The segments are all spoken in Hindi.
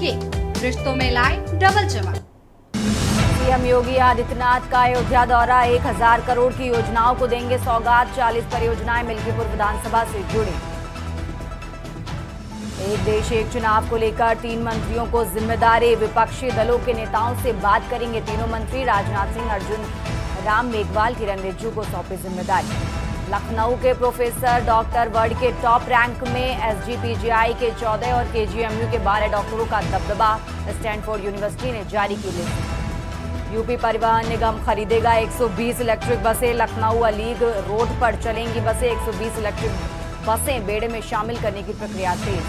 केक, रिश्तों में लाए डबल चमक। सीएम योगी आदित्यनाथ का अयोध्या दौरा, 1000 करोड़ की योजनाओं को देंगे सौगात, 40 परियोजनाएं मिल्कीपुर विधानसभा से जुड़ी। एक देश एक चुनाव को लेकर 3 मंत्रियों को जिम्मेदारी, विपक्षी दलों के नेताओं से बात करेंगे तीनों मंत्री। राजनाथ सिंह, अर्जुन राम मेघवाल, किरण रिजिजू को सौंपी जिम्मेदारी। लखनऊ के प्रोफेसर डॉक्टर वर्ल्ड के टॉप रैंक में, एसजीपीजीआई के 14 और केजीएमयू के 12 डॉक्टरों का दबदबा, स्टैनफोर्ड यूनिवर्सिटी ने जारी की लिस्ट। यूपी परिवहन निगम खरीदेगा 120 इलेक्ट्रिक बसें, लखनऊ अलीग रोड पर चलेंगी बसें। 120 इलेक्ट्रिक बसें बेड़े में शामिल करने की प्रक्रिया तेज।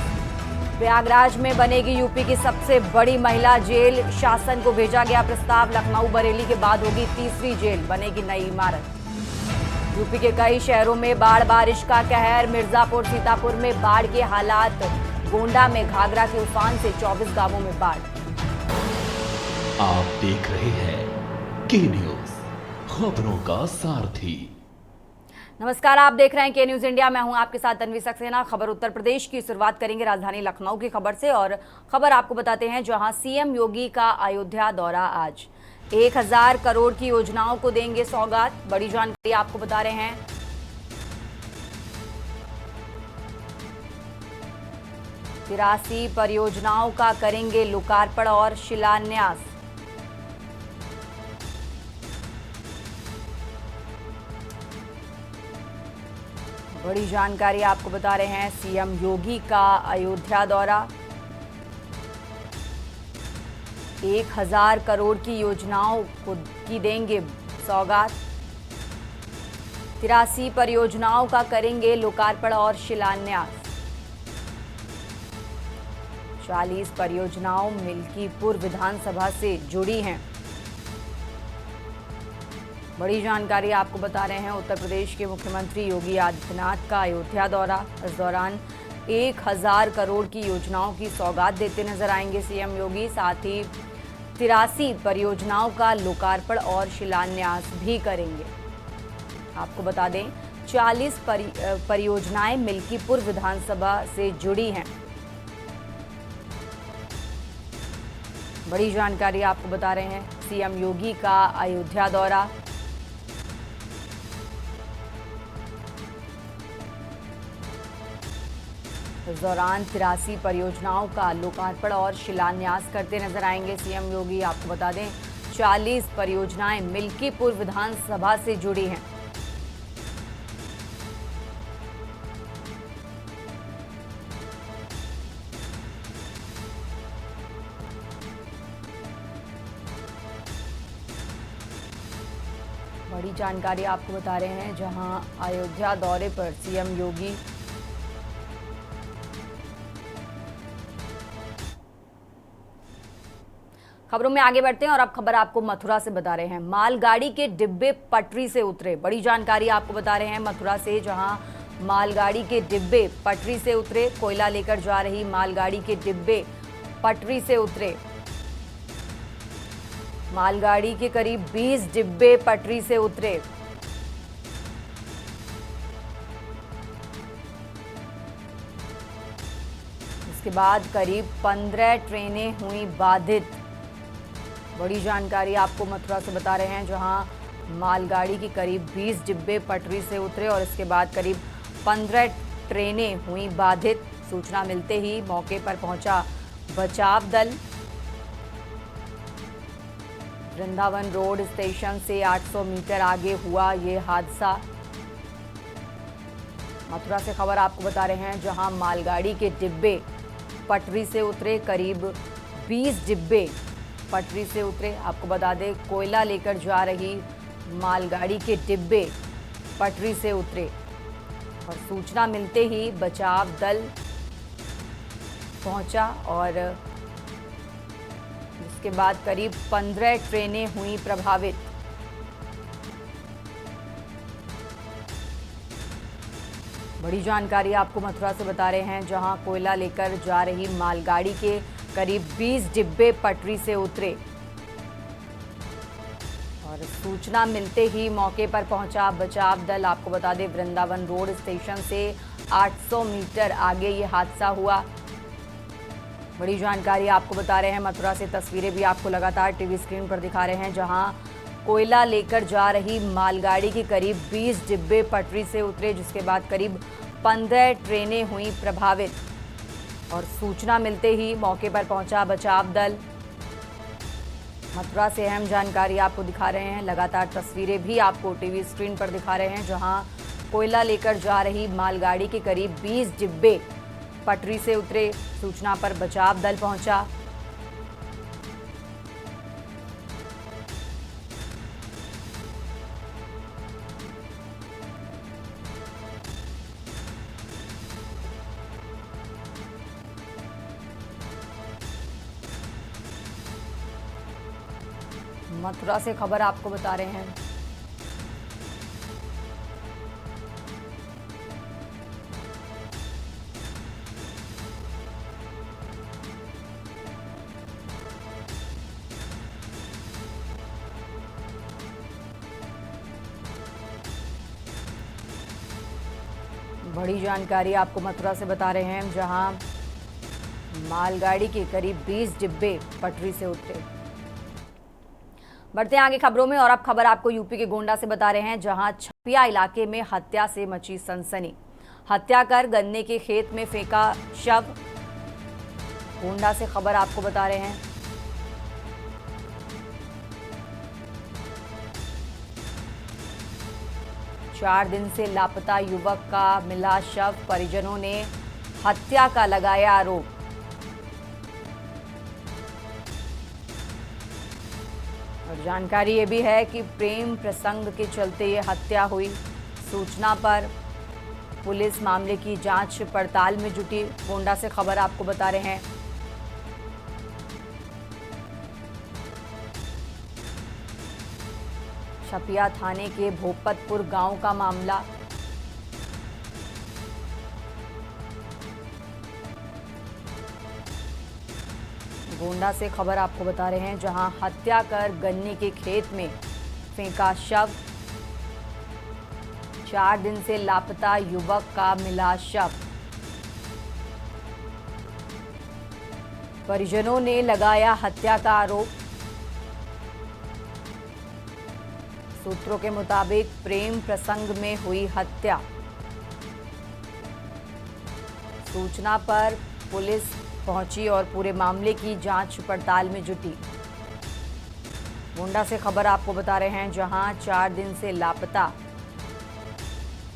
प्रयागराज में बनेगी यूपी की सबसे बड़ी महिला जेल, शासन को भेजा गया प्रस्ताव। लखनऊ बरेली के बाद होगी तीसरी जेल, बनेगी नई इमारत। यूपी के कई शहरों में बाढ़ बारिश का कहर, मिर्जापुर सीतापुर में बाढ़ के हालात, गोंडा में घाघरा के उफान से 24 गांवों में बाढ़। आप देख रहे हैं के न्यूज, खबरों का सारथी। नमस्कार, आप देख रहे हैं के न्यूज इंडिया। मैं हूं आपके साथ तन्वी सक्सेना। खबर उत्तर प्रदेश की शुरुआत करेंगे राजधानी लखनऊ की खबर से, और खबर आपको बताते हैं जहां सीएम योगी का अयोध्या दौरा आज। 1000 करोड़ की योजनाओं को देंगे सौगात, बड़ी जानकारी आपको बता रहे हैं। तिरासी परियोजनाओं का करेंगे लोकार्पण और शिलान्यास। बड़ी जानकारी आपको बता रहे हैं, सीएम योगी का अयोध्या दौरा, 1000 करोड़ की योजनाओं की देंगे सौगात। 83 परियोजनाओं का करेंगे लोकार्पण और शिलान्यास। 40 परियोजनाओं मिल्कीपुर विधानसभा से जुड़ी हैं। बड़ी जानकारी आपको बता रहे हैं, उत्तर प्रदेश के मुख्यमंत्री योगी आदित्यनाथ का अयोध्या दौरा। इस दौरान 1000 करोड़ की योजनाओं की सौगात देते नजर आएंगे सीएम योगी। साथ ही 83 परियोजनाओं का लोकार्पण और शिलान्यास भी करेंगे। आपको बता दें, 40 परियोजनाएं मिल्कीपुर विधानसभा से जुड़ी हैं। बड़ी जानकारी आपको बता रहे हैं, सीएम योगी का अयोध्या दौरा। इस दौरान 83 परियोजनाओं का लोकार्पण और शिलान्यास करते नजर आएंगे सीएम योगी। आपको बता दें, 40 परियोजनाएं मिल्कीपुर विधानसभा से जुड़ी हैं। बड़ी जानकारी आपको बता रहे हैं, जहां अयोध्या दौरे पर सीएम योगी खबरों में आगे बढ़ते हैं और अब खबर आपको मथुरा से बता रहे हैं। मालगाड़ी के डिब्बे पटरी से उतरे, बड़ी जानकारी आपको बता रहे हैं मथुरा से, जहां मालगाड़ी के डिब्बे पटरी से उतरे। कोयला लेकर जा रही मालगाड़ी के डिब्बे पटरी से उतरे। मालगाड़ी के करीब 20 डिब्बे पटरी से उतरे। इसके बाद करीब 15 ट्रेनें हुई बाधित। बड़ी जानकारी आपको मथुरा से बता रहे हैं, जहां मालगाड़ी की करीब 20 डिब्बे पटरी से उतरे और इसके बाद करीब 15 ट्रेनें हुई बाधित। सूचना मिलते ही मौके पर पहुंचा बचाव दल। वृंदावन रोड स्टेशन से 800 मीटर आगे हुआ ये हादसा। मथुरा से खबर आपको बता रहे हैं, जहां मालगाड़ी के डिब्बे पटरी से उतरे, करीब 20 डिब्बे पटरी से उतरे। आपको बता दें, कोयला लेकर जा रही मालगाड़ी के डिब्बे पटरी से उतरे और सूचना मिलते ही बचाव दल पहुंचा और इसके बाद करीब 15 ट्रेनें हुई प्रभावित। बड़ी जानकारी आपको मथुरा से बता रहे हैं, जहां कोयला लेकर जा रही मालगाड़ी के करीब 20 डिब्बे पटरी से उतरे और सूचना मिलते ही मौके पर पहुंचा बचाव दल। आपको बता दें, वृंदावन रोड स्टेशन से 800 मीटर आगे ये हादसा हुआ। बड़ी जानकारी आपको बता रहे हैं, मथुरा से तस्वीरें भी आपको लगातार टीवी स्क्रीन पर दिखा रहे हैं, जहां कोयला लेकर जा रही मालगाड़ी के करीब 20 डिब्बे पटरी से उतरे, जिसके बाद करीब 15 ट्रेनें हुई प्रभावित और सूचना मिलते ही मौके पर पहुंचा बचाव दल। मथुरा से अहम जानकारी आपको दिखा रहे हैं, लगातार तस्वीरें भी आपको टीवी स्क्रीन पर दिखा रहे हैं, जहां कोयला लेकर जा रही मालगाड़ी के करीब 20 डिब्बे पटरी से उतरे, सूचना पर बचाव दल पहुंचा। मथुरा से खबर आपको बता रहे हैं। बड़ी जानकारी आपको मथुरा से बता रहे हैं, जहां मालगाड़ी के करीब 20 डिब्बे पटरी से उतरे। बढ़ते हैं आगे खबरों में और अब खबर आपको यूपी के गोंडा से बता रहे हैं, जहां छपिया इलाके में हत्या से मची सनसनी। हत्या कर गन्ने के खेत में फेंका शव। गोंडा से खबर आपको बता रहे हैं। चार दिन से लापता युवक का मिला शव, परिजनों ने हत्या का लगाया आरोप। और जानकारी ये भी है कि प्रेम प्रसंग के चलते ये हत्या हुई। सूचना पर पुलिस मामले की जांच पड़ताल में जुटी। गोंडा से खबर आपको बता रहे हैं। छपिया थाने के भोपतपुर गांव का मामला। गोंडा से खबर आपको बता रहे हैं, जहां हत्या कर गन्ने के खेत में फेंका शव। 4 दिन से लापता युवक का मिला शव। परिजनों ने लगाया हत्या का आरोप। सूत्रों के मुताबिक प्रेम प्रसंग में हुई हत्या। सूचना पर पुलिस पहुंची और पूरे मामले की जांच पड़ताल में जुटी। गोंडा से खबर आपको बता रहे हैं, जहां 4 दिन से लापता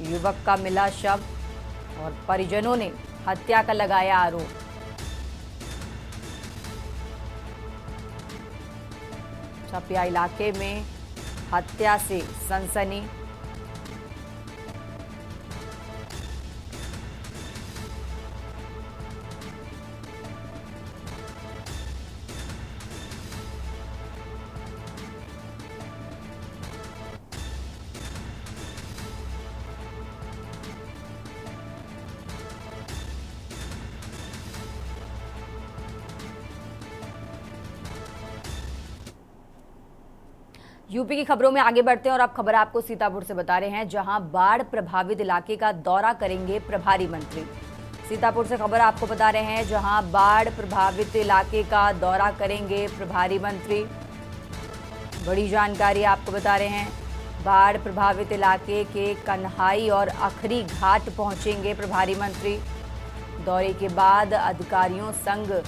युवक का मिला शव और परिजनों ने हत्या का लगाया आरोप। छपिया इलाके में हत्या से सनसनी। यूपी की खबरों में आगे बढ़ते हैं और अब खबर आपको सीतापुर से बता रहे हैं, जहां बाढ़ प्रभावित इलाके का दौरा करेंगे प्रभारी मंत्री। सीतापुर से खबर आपको बता रहे हैं, जहां बाढ़ प्रभावित इलाके का दौरा करेंगे प्रभारी मंत्री। बड़ी जानकारी आपको बता रहे हैं, बाढ़ प्रभावित इलाके के कन्हाई और अखरी घाट पहुंचेंगे प्रभारी मंत्री। दौरे के बाद अधिकारियों संग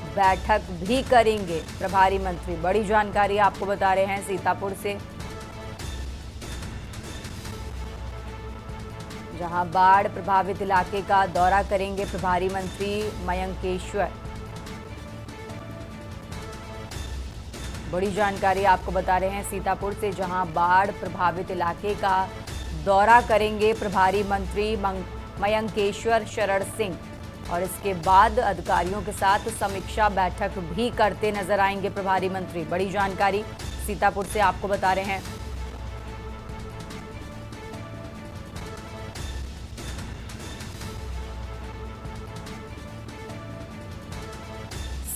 बैठक भी करेंगे प्रभारी मंत्री। बड़ी जानकारी आपको बता रहे हैं सीतापुर से, जहां बाढ़ प्रभावित इलाके का दौरा करेंगे प्रभारी मंत्री मयंकेश्वर। बड़ी जानकारी आपको बता रहे हैं सीतापुर से, जहां बाढ़ प्रभावित इलाके का दौरा करेंगे प्रभारी मंत्री मयंकेश्वर शरण सिंह और इसके बाद अधिकारियों के साथ समीक्षा बैठक भी करते नजर आएंगे प्रभारी मंत्री। बड़ी जानकारी सीतापुर से आपको बता रहे हैं।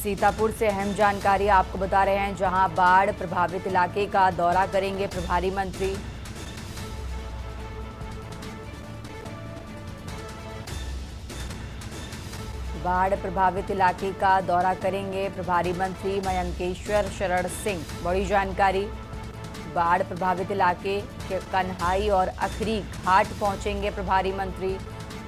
सीतापुर से अहम जानकारी आपको बता रहे हैं, जहां बाढ़ प्रभावित इलाके का दौरा करेंगे प्रभारी मंत्री। बाढ़ प्रभावित इलाके का दौरा करेंगे प्रभारी मंत्री मयंकेश्वर शरण सिंह। बड़ी जानकारी, बाढ़ प्रभावित इलाके के कन्हाई और अखरी घाट पहुंचेंगे प्रभारी मंत्री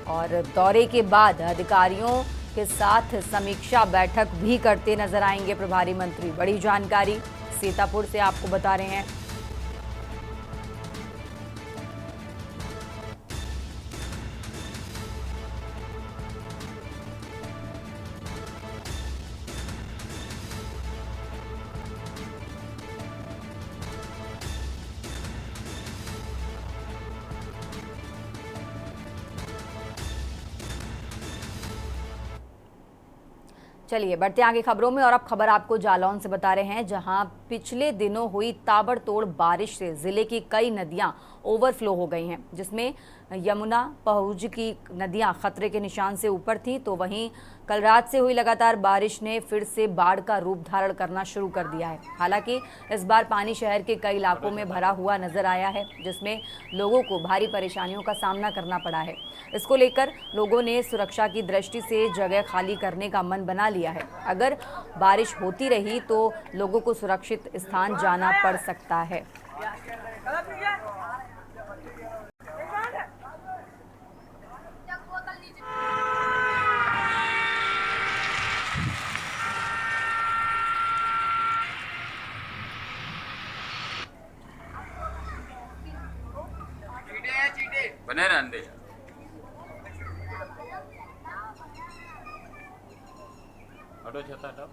और दौरे के बाद अधिकारियों के साथ समीक्षा बैठक भी करते नजर आएंगे प्रभारी मंत्री। बड़ी जानकारी सीतापुर से आपको बता रहे हैं। चलिए बढ़ते आगे खबरों में, और अब खबर आपको जालौन से बता रहे हैं, जहां पिछले दिनों हुई ताबड़तोड़ बारिश से जिले की कई नदियां ओवरफ्लो हो गई हैं, जिसमें यमुना पहुज की नदियां खतरे के निशान से ऊपर थी, तो वहीं कल रात से हुई लगातार बारिश ने फिर से बाढ़ का रूप धारण करना शुरू कर दिया है। हालांकि इस बार पानी शहर के कई इलाकों में भरा हुआ नजर आया है, जिसमें लोगों को भारी परेशानियों का सामना करना पड़ा है। इसको लेकर लोगों ने सुरक्षा की दृष्टि से जगह खाली करने का मन बना लिया है। अगर बारिश होती रही तो लोगों को सुरक्षित स्थान जाना पड़ सकता है। बने रहने हटो छता हटो।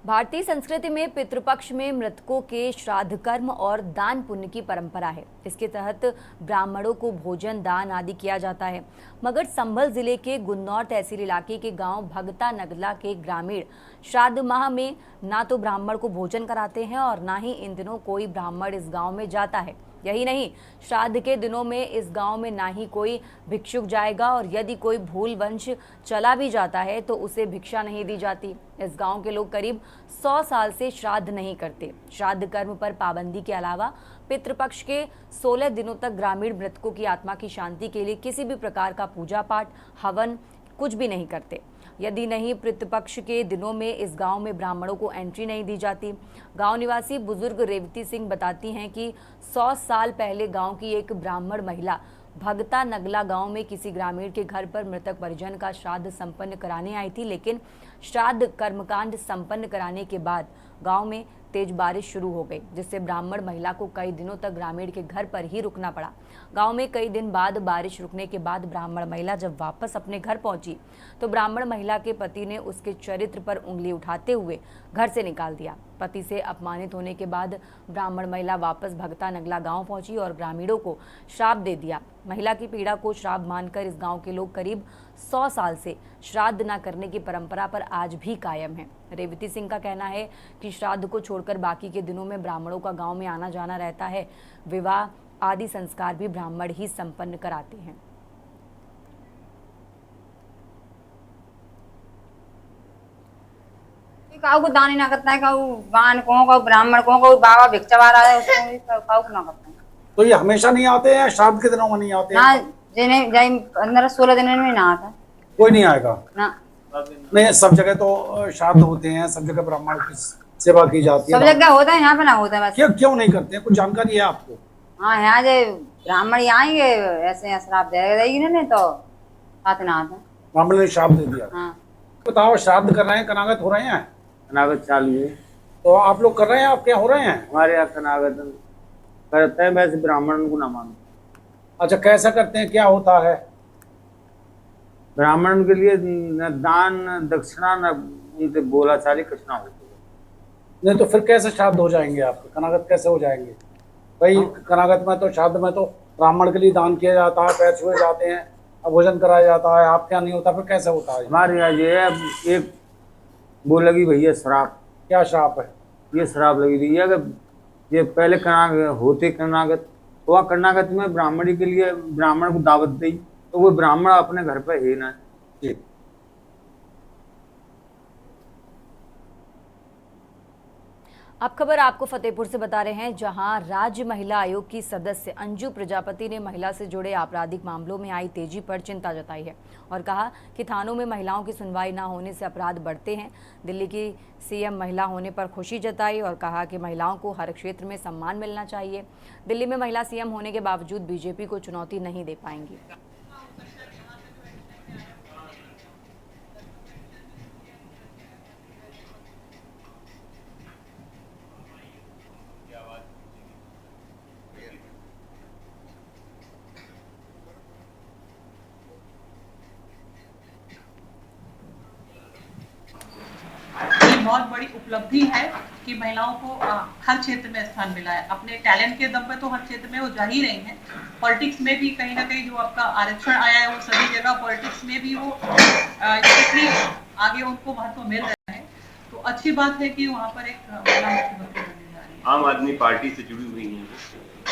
भारतीय संस्कृति में पितृपक्ष में मृतकों के श्राद्ध कर्म और दान पुण्य की परंपरा है। इसके तहत ब्राह्मणों को भोजन दान आदि किया जाता है, मगर संभल जिले के गुन्नौर तहसील इलाके के गांव भगता नगला के ग्रामीण श्राद्ध माह में ना तो ब्राह्मण को भोजन कराते हैं और ना ही इन दिनों कोई ब्राह्मण इस गाँव में जाता है। यही नहीं, श्राद्ध के दिनों में इस गांव में ना ही कोई भिक्षुक जाएगा और यदि कोई भूल वंश चला भी जाता है तो उसे भिक्षा नहीं दी जाती। इस गांव के लोग करीब 100 साल से श्राद्ध नहीं करते। श्राद्ध कर्म पर पाबंदी के अलावा पितृपक्ष के 16 दिनों तक ग्रामीण मृतकों की आत्मा की शांति के लिए किसी भी प्रकार का पूजा पाठ, हवन कुछ भी नहीं करते। यदि नहीं, पितृपक्ष के दिनों में इस गांव में ब्राह्मणों को एंट्री नहीं दी जाती। गांव निवासी बुजुर्ग रेवती सिंह बताती हैं कि 100 साल पहले गांव की एक ब्राह्मण महिला भगता नगला गांव में किसी ग्रामीण के घर पर मृतक परिजन का श्राद्ध संपन्न कराने आई थी, लेकिन श्राद्ध कर्मकांड संपन्न कराने के बाद गांव में तेज बारिश शुरू हो गई, जिससे ब्राह्मण महिला को कई दिनों तक ग्रामीण के घर पर ही रुकना पड़ा। गांव में कई दिन बाद बारिश रुकने के बाद ब्राह्मण महिला जब वापस अपने घर पहुंची तो ब्राह्मण महिला के पति ने उसके चरित्र पर उंगली उठाते हुए घर से निकाल दिया। पति से अपमानित होने के बाद ब्राह्मण महिला वापस भगता नगला गांव पहुंची और ग्रामीणों को श्राप दे दिया। महिला की पीड़ा को श्राप मानकर इस गांव के लोग करीब 100 साल से श्राद्ध न करने की परंपरा पर आज भी कायम है। रेवती सिंह का कहना है कि श्राद्ध को छोड़कर बाकी के दिनों में ब्राह्मणों का गांव में आना जाना रहता है। विवाह आदि संस्कार भी ब्राह्मण ही संपन्न कराते हैं। काऊ को दान ना करता है, काऊ गान को ब्राह्मण को बाबा भिक्षा बार है, उसको काऊ ना करता है। तो ये हमेशा नहीं आते हैं, श्राद्ध के दिनों में नहीं आते हैं? ना जिन्हें जाई 15-16 दिन में ना आता कोई नहीं आएगा ना। नहीं, सब जगह तो श्राद्ध होते हैं, सब जगह ब्राह्मण की सेवा की जाती है। सब जगह होता है, यहाँ पे ना होता है बस। क्यों नहीं करते हैं? कुछ जानकारी है आपको? हाँ, यहाँ जो ब्राह्मण आएंगे ऐसे श्राप देगी ना, तो साथ ना आता। ब्राह्मण ने श्राप दे दिया। हाँ। बताओ, श्राद्ध कर रहे हैं, कनागत हो रहे हैं? कनागत चालू है। तो आप लोग कर रहे हैं? आप क्या हो रहे हैं? हमारे यहाँ कनागत करते हैं, वैसे ब्राह्मण को ना मानते। अच्छा, कैसा करते हैं, क्या होता है? ब्राह्मण के लिए न दान न दक्षिणा न उनसे बोला चाली कुछ ना होती है। नहीं तो फिर कैसे श्राद्ध हो जाएंगे आपके, कनागत कैसे हो जाएंगे भाई? कनागत में तो, श्राद्ध में तो ब्राह्मण के लिए दान किया जाता है, पैर छुए जाते हैं, भोजन कराया जाता है, आपके यहाँ नहीं होता, फिर कैसे होता है? हमारे यहाँ ये है, एक वो लगी भैया श्राप। क्या श्राप है? ये श्राप लगी थी ये, अगर ये पहले कनागत होते, कनागत वह कनागत में ब्राह्मणी के लिए ब्राह्मण को दावत दी, तो वो ब्राह्मण अपने घर पे है ना। अब खबर आपको फतेहपुर से बता रहे हैं, जहां राज्य महिला आयोग की सदस्य अंजू प्रजापति ने महिला से जुड़े आपराधिक मामलों में आई तेजी पर चिंता जताई है और कहा कि थानों में महिलाओं की सुनवाई न होने से अपराध बढ़ते हैं। दिल्ली की सीएम महिला होने पर खुशी जताई और कहा कि महिलाओं को हर क्षेत्र में सम्मान मिलना चाहिए। दिल्ली में महिला सीएम होने के बावजूद बीजेपी को चुनौती नहीं दे पाएंगी। बहुत बड़ी उपलब्धि है कि महिलाओं को हर क्षेत्र में स्थान मिला है। अपने टैलेंट के दम पे तो हर क्षेत्र में वो जा ही रही हैं। पॉलिटिक्स में भी कहीं ना कहीं जो आपका आरक्षण आया है, वो सभी जगह पॉलिटिक्स में भी वो इतनी आगे उनको महत्व मिल रहा है, तो अच्छी बात है कि वहाँ पर एक महिला मुख्यमंत्री बनने जा रही है। आम आदमी पार्टी से जुड़ी हुई है,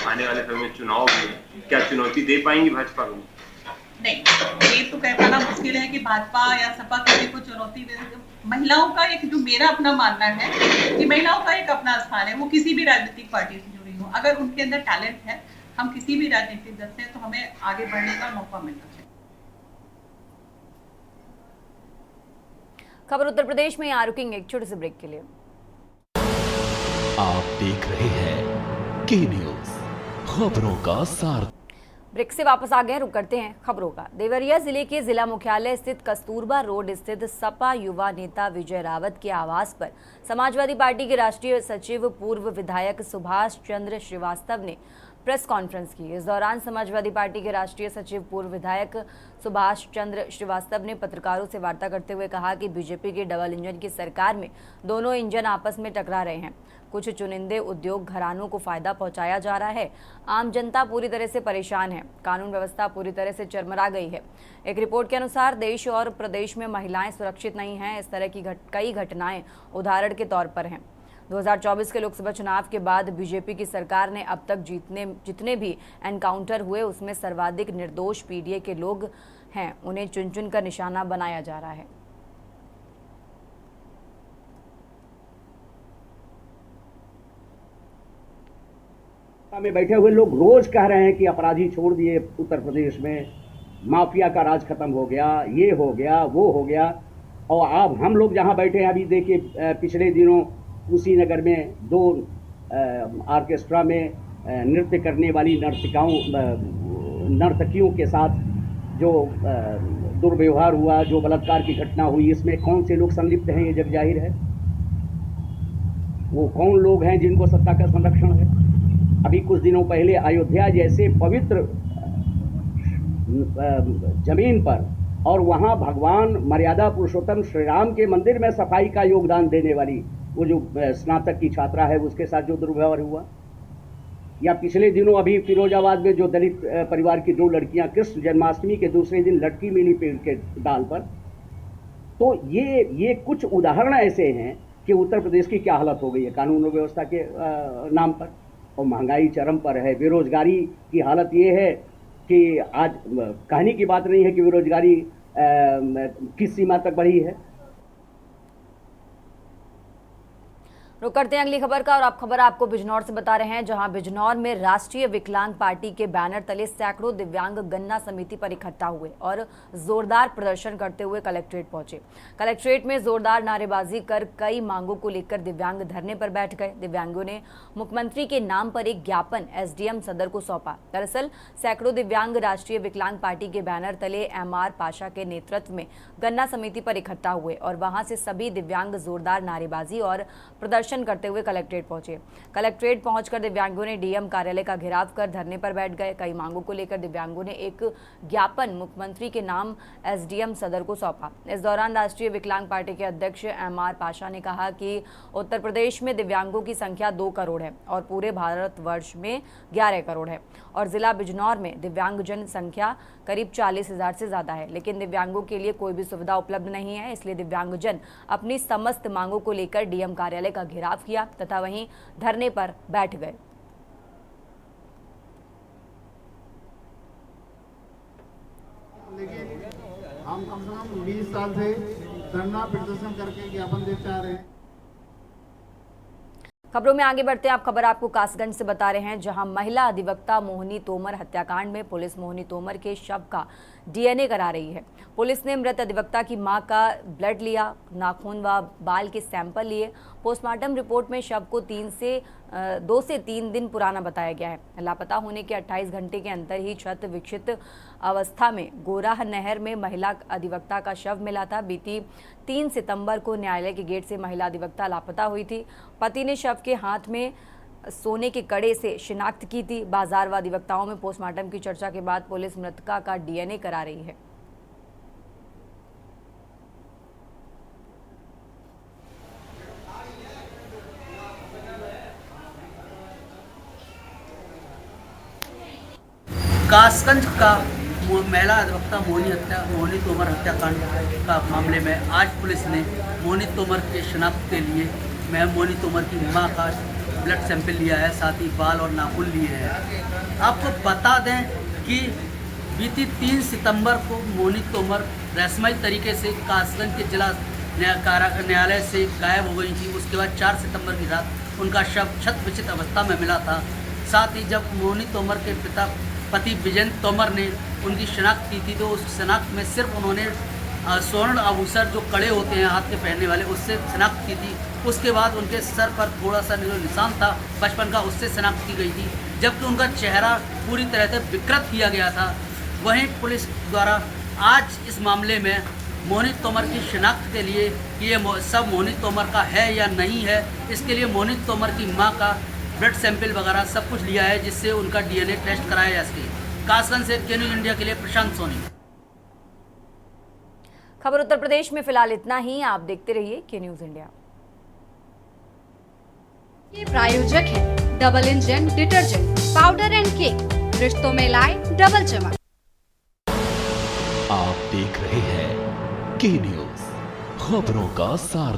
आने वाले समय में चुनाव में क्या चुनौती दे पाएंगी भाजपा को? नहीं, ये तो कह पाना मुश्किल है कि भाजपा या सपा किसी को चुनौती दे। महिलाओं का एक, जो मेरा अपना मानना है कि महिलाओं का एक अपना स्थान है, वो किसी भी राजनीतिक पार्टी से जुड़ी हो, अगर उनके अंदर टैलेंट है, हम किसी भी राजनीतिक दल से, तो हमें आगे बढ़ने का मौका मिलना चाहिए। खबर उत्तर प्रदेश में, यहाँ रुकेंगे एक छोटे से ब्रेक के लिए। आप देख रहे हैं के न्यूज, खबरों का सार। ब्रेक से वापस आ गए, रुक करते हैं खबरों का। देवरिया जिले के जिला मुख्यालय स्थित कस्तूरबा रोड स्थित सपा युवा नेता विजय रावत के आवास पर समाजवादी पार्टी के राष्ट्रीय सचिव पूर्व विधायक सुभाष चंद्र श्रीवास्तव ने प्रेस कॉन्फ्रेंस की। इस दौरान समाजवादी पार्टी के राष्ट्रीय सचिव पूर्व विधायक सुभाष चंद्र श्रीवास्तव ने पत्रकारों से वार्ता करते हुए कहा कि बीजेपी की डबल इंजन की सरकार में दोनों इंजन आपस में टकरा रहे हैं। कुछ चुनिंदे उद्योग घरानों को फायदा पहुंचाया जा रहा है। आम जनता पूरी तरह से परेशान है। कानून व्यवस्था पूरी तरह से चरमरा गई है। एक रिपोर्ट के अनुसार देश और प्रदेश में महिलाएं सुरक्षित नहीं हैं। इस तरह की कई घटनाएं उदाहरण के तौर पर हैं। 2024 के लोकसभा चुनाव के बाद बीजेपी की सरकार ने अब तक जितने भी एनकाउंटर हुए, उसमें सर्वाधिक निर्दोष पीडीए के लोग हैं। उन्हें चुन चुन कर निशाना बनाया जा रहा है। में बैठे हुए लोग रोज कह रहे हैं कि अपराधी छोड़ दिए उत्तर प्रदेश में, माफिया का राज खत्म हो गया, ये हो गया, वो हो गया। और अब हम लोग जहां बैठे हैं, अभी देखिए पिछले दिनों कुशीनगर में 2 ऑर्केस्ट्रा में नृत्य करने वाली नर्तकियों के साथ जो दुर्व्यवहार हुआ, जो बलात्कार की घटना हुई, इसमें कौन से लोग संलिप्त हैं, ये जग जाहिर है। वो कौन लोग हैं जिनको सत्ता का संरक्षण है। अभी कुछ दिनों पहले अयोध्या जैसे पवित्र जमीन पर और वहाँ भगवान मर्यादा पुरुषोत्तम श्री राम के मंदिर में सफाई का योगदान देने वाली वो जो स्नातक की छात्रा है, उसके साथ जो दुर्व्यवहार हुआ, या पिछले दिनों अभी फिरोजाबाद में जो दलित परिवार की 2 लड़कियां कृष्ण जन्माष्टमी के दूसरे दिन लटकी मिली पेड़ के डाल पर। तो ये कुछ उदाहरण ऐसे हैं कि उत्तर प्रदेश की क्या हालत हो गई है कानून व्यवस्था के नाम पर। और महंगाई चरम पर है। बेरोजगारी की हालत ये है कि आज कहने की बात नहीं है कि बेरोजगारी किस सीमा तक बढ़ी है। रुक करते हैं अगली खबर का, और अब खबर आपको बिजनौर से बता रहे हैं, जहां बिजनौर में राष्ट्रीय विकलांग पार्टी के बैनर तले सैकड़ों दिव्यांग गन्ना समिति पर इकट्ठा हुए और जोरदार प्रदर्शन करते हुए कलेक्ट्रेट पहुंचे। कलेक्ट्रेट में जोरदार नारेबाजी कर कई मांगों को लेकर दिव्यांग धरने पर बैठ गए। दिव्यांगों ने मुख्यमंत्री के नाम पर एक ज्ञापन एसडीएम सदर को सौंपा। दरअसल सैकड़ों दिव्यांग राष्ट्रीय विकलांग पार्टी के बैनर तले एमआर पाशा के नेतृत्व में गन्ना समिति पर इकट्ठा हुए और वहां से सभी दिव्यांग जोरदार नारेबाजी और प्रदर्शन प्रदर्शन करते हुए कलेक्ट्रेट पहुंचे। कलेक्ट्रेट पहुंचकर दिव्यांगों ने डीएम कार्यालय का घेराव कर धरने पर बैठ गए। कई मांगों को लेकर दिव्यांगों ने एक ज्ञापन मुख्यमंत्री के नाम एसडीएम सदर को सौंपा। इस दौरान राष्ट्रीय विकलांग पार्टी के अध्यक्ष एमआर पाशा ने कहा कि उत्तर प्रदेश में दिव्यांगों की संख्या 2 करोड़ है और पूरे भारतवर्ष में 11 करोड़ है और जिला बिजनौर में दिव्यांगजन संख्या करीब 40,000 से ज्यादा है, लेकिन दिव्यांगों के लिए कोई भी सुविधा उपलब्ध नहीं है। इसलिए दिव्यांगजन अपनी समस्त मांगों को लेकर डीएम कार्यालय का घेराव किया तथा वहीं धरने पर बैठ गए। लेकिन हम कम से कम 20 साल से धरना प्रदर्शन करके ज्ञापन देते आ रहे हैं। खबरों में आगे बढ़ते हैं। आप खबर आपको कासगंज से बता रहे हैं, जहां महिला अधिवक्ता मोहिनी तोमर हत्याकांड में पुलिस मोहिनी तोमर के शव का डीएनए करा रही है। पुलिस ने मृत अधिवक्ता की मां का ब्लड लिया, नाखून व बाल के सैंपल लिए। पोस्टमार्टम रिपोर्ट में शव को 2 से 3 दिन पुराना बताया गया है। लापता होने के 28 घंटे के अंदर ही क्षत विक्षित अवस्था में गोराह नहर में महिला अधिवक्ता का शव मिला था। बीती 3 सितंबर को न्यायालय के गेट से महिला अधिवक्ता लापता हुई थी। पति ने शव के हाथ में सोने के कड़े से शिनाख्त की थी। बाजार व अधिवक्ताओं में पोस्टमार्टम की चर्चा के बाद पुलिस मृतका का डीएनए करा रही है। कासगंज का महिला अधिवक्ता मोहिनी तोमर हत्याकांड का मामले में आज पुलिस ने मोहिनी तोमर के शिनाख्त के लिए मोहिनी तोमर की मां का ब्लड सैंपल लिया है, साथ ही बाल और नाखून लिए हैं। आपको बता दें कि बीती 3 सितंबर को मोहिनी तोमर रहस्यमयी तरीके से कासगंज के जिला न्यायालय से गायब हो गई थी। उसके बाद 4 सितंबर की रात उनका शव क्षत विक्षित अवस्था में मिला था। साथ ही जब मोहिनी तोमर के पति विजेंद्र तोमर ने उनकी शिनाख्त की थी तो उस शिनाख्त में सिर्फ उन्होंने स्वर्ण आभूषण जो कड़े होते हैं हाथ के पहनने वाले, उससे शिनाख्त की थी। उसके बाद उनके सर पर थोड़ा सा जो निशान था बचपन का, उससे शिनाख्त की गई थी, जबकि उनका चेहरा पूरी तरह से विकृत किया गया था। वहीं पुलिस द्वारा आज इस मामले में मोहिनी तोमर की शिनाख्त के लिए कि ये सब मोहिनी तोमर का है या नहीं है, इसके लिए मोहिनी तोमर की मां का ब्लड सैंपल वगैरह सब कुछ लिया है, जिससे उनका डीएनए टेस्ट कराया जा सके। कासगंज से के न्यूज़ इंडिया के लिए प्रशांत सोनी। खबर उत्तर प्रदेश में फिलहाल इतना ही। आप देखते रहिए के न्यूज़ इंडिया। ये प्रायोजक है double engine detergent powder and cake, रिश्तों में लाए डबल चमक। आप देख रहे हैं के न्यूज़, खबरों का सार।